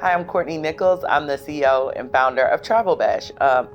Hi, I'm Courtnie Nichols. I'm the CEO and founder of TravelBash.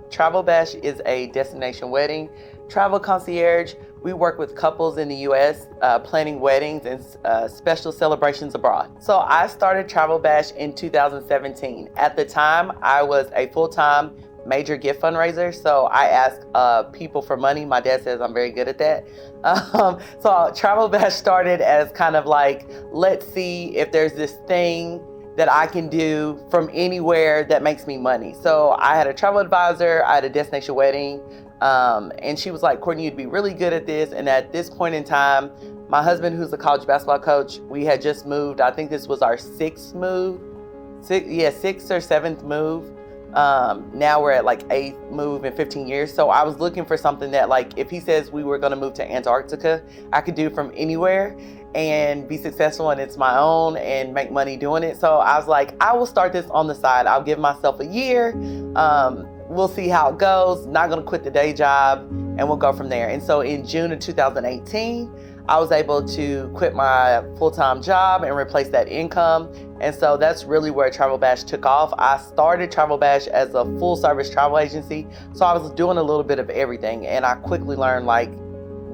TravelBash is a destination wedding travel concierge. We work with couples in the U.S. Planning weddings and special celebrations abroad. So I started TravelBash in 2017. At the time, I was a full-time major gift fundraiser. So I ask people for money. My dad says I'm very good at that. So TravelBash started as kind of like, let's see if there's this thing that I can do from anywhere that makes me money. So I had a travel advisor, I had a destination wedding, and she was like, Courtnie, you'd be really good at this. And at this point in time, my husband, who's a college basketball coach, we had just moved. I think this was our sixth or seventh move. Now we're at like 8th move in 15 years. So I was looking for something that, like, if he says we were gonna move to Antarctica, I could do from anywhere and be successful, and it's my own and make money doing it. So I was like, I will start this on the side. I'll give myself a year. We'll see how it goes. Not gonna quit the day job, and we'll go from there. And so in June of 2018, I was able to quit my full-time job and replace that income. And so that's really where TravelBash took off. I started TravelBash as a full-service travel agency. So I was doing a little bit of everything, and I quickly learned like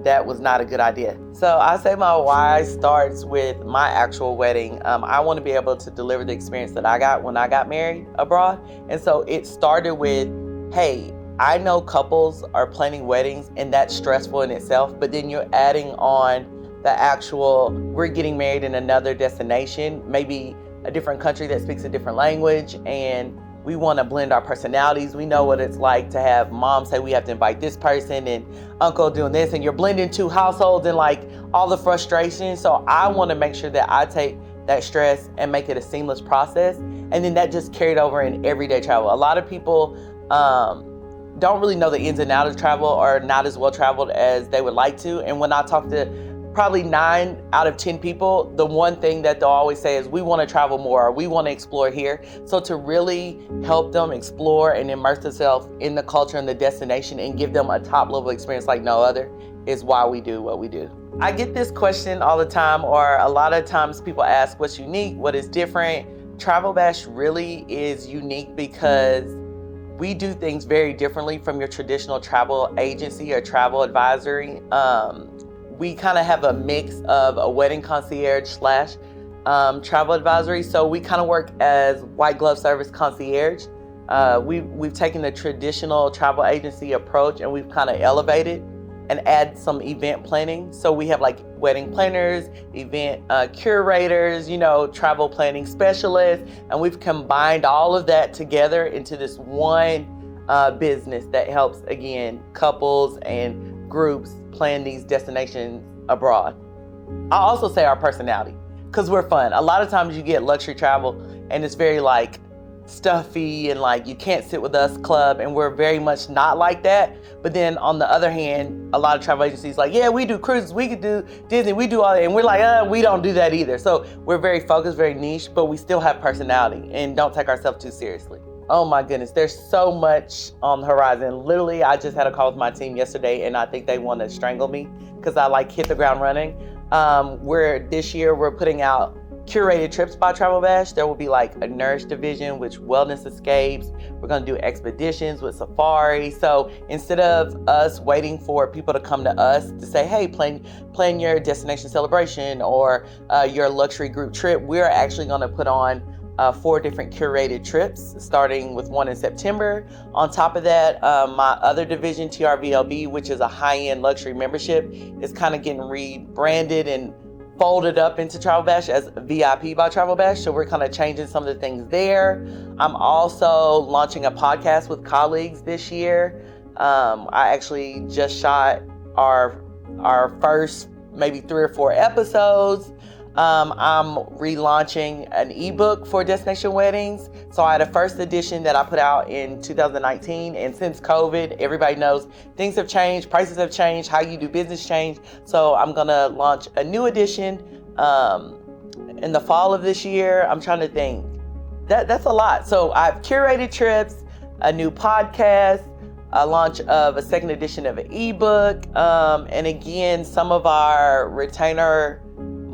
that was not a good idea. So I say my why starts with my actual wedding. I want to be able to deliver the experience that I got when I got married abroad. And so it started with, hey, I know couples are planning weddings and that's stressful in itself, but then you're adding on the actual, we're getting married in another destination, maybe a different country that speaks a different language, and we want to blend our personalities. We know what it's like to have mom say we have to invite this person and uncle doing this, and you're blending two households and like all the frustration. So I want to make sure that I take that stress and make it a seamless process. And then that just carried over in everyday travel. A lot of people don't really know the ins and outs of travel, or not as well traveled as they would like to. And when I talk to probably 9 out of 10 people, the one thing that they'll always say is, we want to travel more, or we want to explore here. So to really help them explore and immerse themselves in the culture and the destination and give them a top level experience like no other is why we do what we do. I get this question all the time, or a lot of times people ask what's unique, what is different. TravelBash really is unique because we do things very differently from your traditional travel agency or travel advisory. We kind of have a mix of a wedding concierge slash travel advisory. So we kind of work as white glove service concierge. We've taken the traditional travel agency approach and we've kind of elevated and add some event planning. So we have like wedding planners, event curators, travel planning specialists, and we've combined all of that together into this one business that helps, again, couples and groups plan these destinations abroad. I also say our personality, because we're fun. A lot of times you get luxury travel and it's very like stuffy and like you can't sit with us club, and we're very much not like that. But then on the other hand, a lot of travel agencies like, yeah, we do cruises, we could do Disney, we do all that, and we're like, we don't do that either. So we're very focused, very niche, but we still have personality and don't take ourselves too seriously. Oh my goodness, there's so much on the horizon. Literally, I just had a call with my team yesterday and I think they want to strangle me because I like hit the ground running. This year we're putting out curated trips by TravelBash. There will be like a nourish division, which wellness escapes. We're going to do expeditions with safari. So instead of us waiting for people to come to us to say, hey, plan your destination celebration or your luxury group trip, we're actually going to put on 4 different curated trips, starting with one in September. On top of that, my other division, TRVLB, which is a high-end luxury membership, is kind of getting rebranded and folded up into TravelBash as VIP by TravelBash. So we're kind of changing some of the things there. I'm also launching a podcast with colleagues this year. I actually just shot our first maybe 3 or 4 episodes. I'm relaunching an ebook for destination weddings. So I had a first edition that I put out in 2019. And since COVID, everybody knows things have changed, prices have changed, how you do business changed. So I'm gonna launch a new edition in the fall of this year. I'm trying to think. That's a lot. So I've curated trips, a new podcast, a launch of a second edition of an ebook, and again, some of our retainer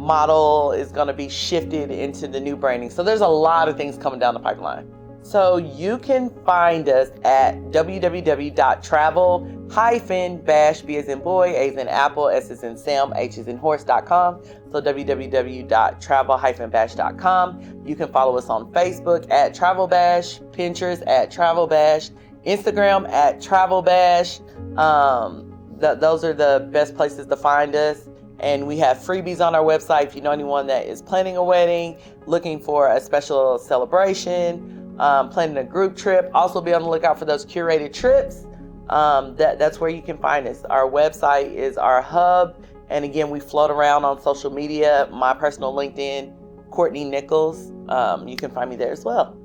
model is going to be shifted into the new branding. So there's a lot of things coming down the pipeline. So you can find us at www.travel-bash, B as in boy, A as in apple, S as in Sam, H as in horse.com. So www.travel-bash.com. You can follow us on Facebook at TravelBash, Pinterest at TravelBash, Instagram at TravelBash. Those are the best places to find us. And we have freebies on our website if you know anyone that is planning a wedding, looking for a special celebration, planning a group trip. Also be on the lookout for those curated trips. That's where you can find us. Our website is our hub. And again, we float around on social media. My personal LinkedIn, Courtnie Nichols. You can find me there as well.